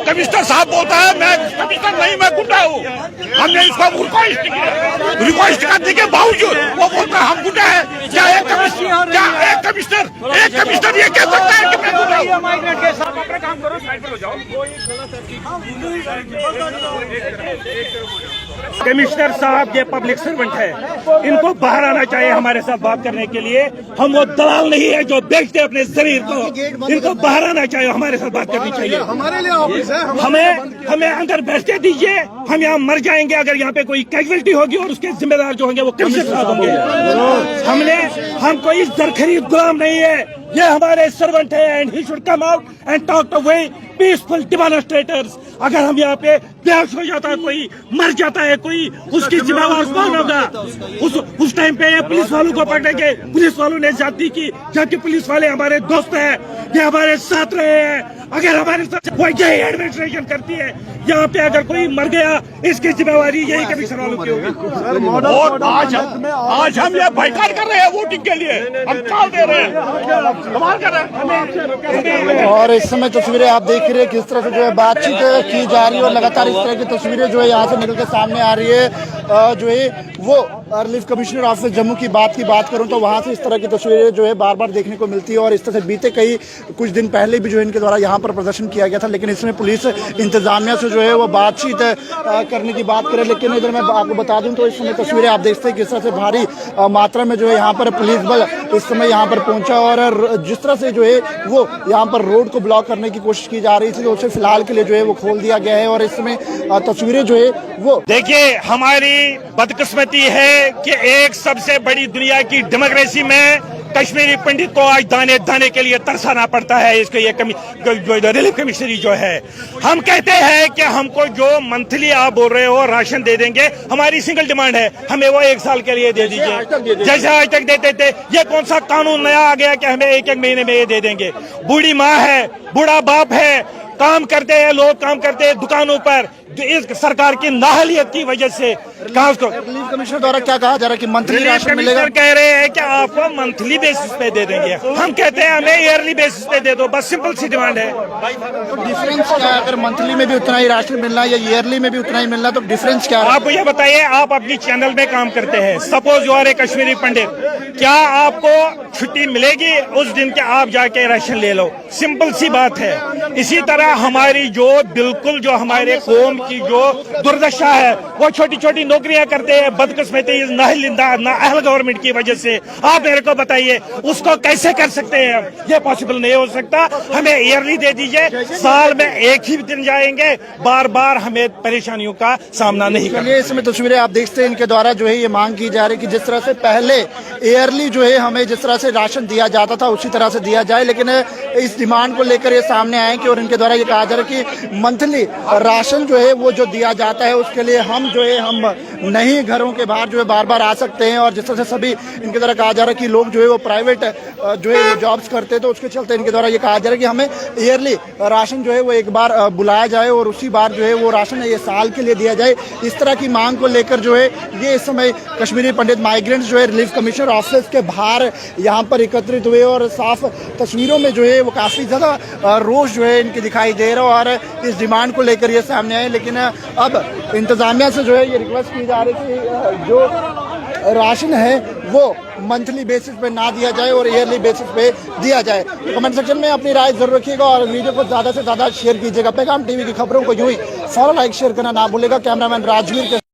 Commissioner साहब बोलता है मैं कमिश्नर नहीं, मैं गुंडा हूँ। हमने इसको रिक्वेस्ट करने के बावजूद वो बोलता है हम गुंडा है। क्या एक कमिश्नर ये कह सकता है कि मैं गुंडा हूँ? कमिश्नर साहब ये पब्लिक सर्वेंट है, इनको बाहर आना चाहिए हमारे साथ बात करने के लिए। हम वो दलाल नहीं है जो बेचते अपने शरीर को, इनको बाहर आना चाहिए, हमारे साथ बात करनी चाहिए। हमारे लिए ऑफिस है, हमें अंदर बैठते दीजिए, हम यहाँ मर जाएंगे अगर यहाँ पे कोई कैजुअलिटी होगी और उसके जिम्मेदार जो होंगे वो कमिश्नर साहब होंगे। हम कोई जरखरीद गुलाम नहीं है, ये हमारे सर्वेंट है and he should come out and talk to the peaceful demonstrators. अगर हम यहाँ पे बेहोश हो जाता है कोई, मर जाता है कोई, उसकी जिम्मेवार कौन होगा? उस टाइम पे ये पुलिस वालों को पकड़ेंगे। पुलिस वालों ने जाति की, जबकि पुलिस वाले हमारे दोस्त हैं, ये हमारे साथ रहे हैं। अगर हमारे साथ वो यही एडमिनिस्ट्रेशन करती है, यहाँ पे अगर कोई मर गया इसकी जिम्मेवारी यही कमिश्नर वालों की होगी। और आज हम ये बाइकाट कर रहे हैं वोटिंग के लिए, हम कॉल दे रहे हैं, कमाल कर रहे हैं। और इस समय तस्वीरें आप देख रहे हैं किस तरह से जो है बातचीत की जा रही है और लगातार इस तरह की तस्वीरें जो है यहाँ से निकल के सामने आ रही है। जो है वो रिलीफ कमिश्नर ऑफिस जम्मू की बात करूं तो वहाँ से इस तरह की तस्वीरें जो है बार बार देखने को मिलती है। और इस तरह से बीते कुछ दिन पहले भी जो है इनके द्वारा यहाँ पर प्रदर्शन किया गया था, लेकिन इसमें पुलिस इंतजामिया से जो है वो बातचीत करने की बात करे। लेकिन इधर मैं आपको बता दूं तो इस समय तस्वीरें आप देखते हैं किस तरह से भारी मात्रा में जो है यहाँ पर पुलिस बल इस समय यहाँ पर पहुंचा और जिस तरह से जो है वो यहाँ पर रोड को ब्लॉक करने की कोशिश की जा रही थी, तो उसे फिलहाल के लिए जो है वो खोल दिया गया है। और इस समय तस्वीरें जो है वो देखिए, हमारी बदकिस्मती है कि एक सबसे बड़ी दुनिया की डेमोक्रेसी में कश्मीरी पंडित को आज दाने दाने के लिए तरसाना पड़ता है। इसको ये रिलीफ कमिश्नरी जो है, हम कहते हैं कि हमको जो मंथली आप बोल रहे हो राशन दे देंगे, हमारी सिंगल डिमांड है हमें वो 1 साल के लिए दे दीजिए, जैसे आज तक देते थे। ये कौन सा कानून नया आ गया कि हमें 1-1 महीने में ये दे देंगे? बूढ़ी माँ है, बूढ़ा बाप है, काम करते हैं लोग, काम करते हैं दुकानों पर, जो इस सरकार की नाहलियत की वजह से। रिलीफ कमिश्नर द्वारा क्या कहा जा रहा है कि मंथली राशन मिलेगा? कह रहे हैं कि आपको मंथली बेसिस पे दे देंगे, हम कहते हैं हमें ईयरली बेसिस पे दे दो, बस सिंपल सी डिमांड है। तो डिफरेंस क्या है? अगर मंथली में भी उतना ही राशन मिलना या ईयरली में भी उतना ही मिलना, तो डिफरेंस क्या है? आप ये बताइए, आप अपनी चैनल में काम करते हैं, suppose you R A Kashmiri पंडित, क्या आपको छुट्टी मिलेगी उस दिन के आप जाके राशन ले लो? सिंपल सी बात है। इसी तरह हमारी जो बिल्कुल जो हमारे कौम की जो दुर्दशा है, वो छोटी छोटी नौकरियां करते हैं बदकिस्मती नाअहल गवर्नमेंट की वजह से। आप मेरे को बताइए उसको कैसे कर सकते हैं हम? ये पॉसिबल नहीं हो सकता। हमें ईयरली दे दीजिए, साल में एक ही दिन जाएंगे, बार बार हमें परेशानियों का सामना नहीं करना। इसमें तस्वीरें आप देखते हैं, इनके द्वारा जो है ये मांग की जा रही है कि जिस तरह से पहले ईयरली जो है हमें जिस तरह से राशन दिया जाता था उसी तरह से दिया जाए। लेकिन इस डिमांड को लेकर ये सामने आए कि और इनके द्वारा ये कहा जा रहा है कि मंथली राशन जो है वो जो दिया जाता है उसके लिए हम जो है हम नहीं घरों के बाहर जो है बार बार आ सकते हैं। और जिस तरह से सभी इनके द्वारा कहा जा रहा है कि लोग जो है वो प्राइवेट जो है वो जॉब्स करते हैं, तो उसके चलते इनके द्वारा ये कहा जा रहा है कि हमें ईयरली राशन जो है वो एक बार बुलाया जाए और उसी बार जो है वो राशन ये साल के लिए दिया जाए। इस तरह की मांग को लेकर जो है ये इस समय कश्मीरी पंडित माइग्रेंट्स जो है रिलीफ कमिश्नर ऑफिस के बाहर यहाँ पर एकत्रित हुए और साफ तस्वीरों में जो है वो काफी ज्यादा रोष जो है इनके दिखाई दे रहा है और इस डिमांड को लेकर ये सामने आए। लेकिन अब इंतजामिया से जो है ये रिक्वेस्ट की जा रही है कि जो राशन है वो मंथली बेसिस पे ना दिया जाए और ईयरली बेसिस पे दिया जाए। तो कमेंट सेक्शन में अपनी राय जरूर रखिएगा और वीडियो को ज्यादा से ज्यादा शेयर कीजिएगा। पैगाम टीवी की खबरों को यूं ही फॉलो, लाइक, शेयर करना ना भूलेगा। कैमरामैन राजवीर के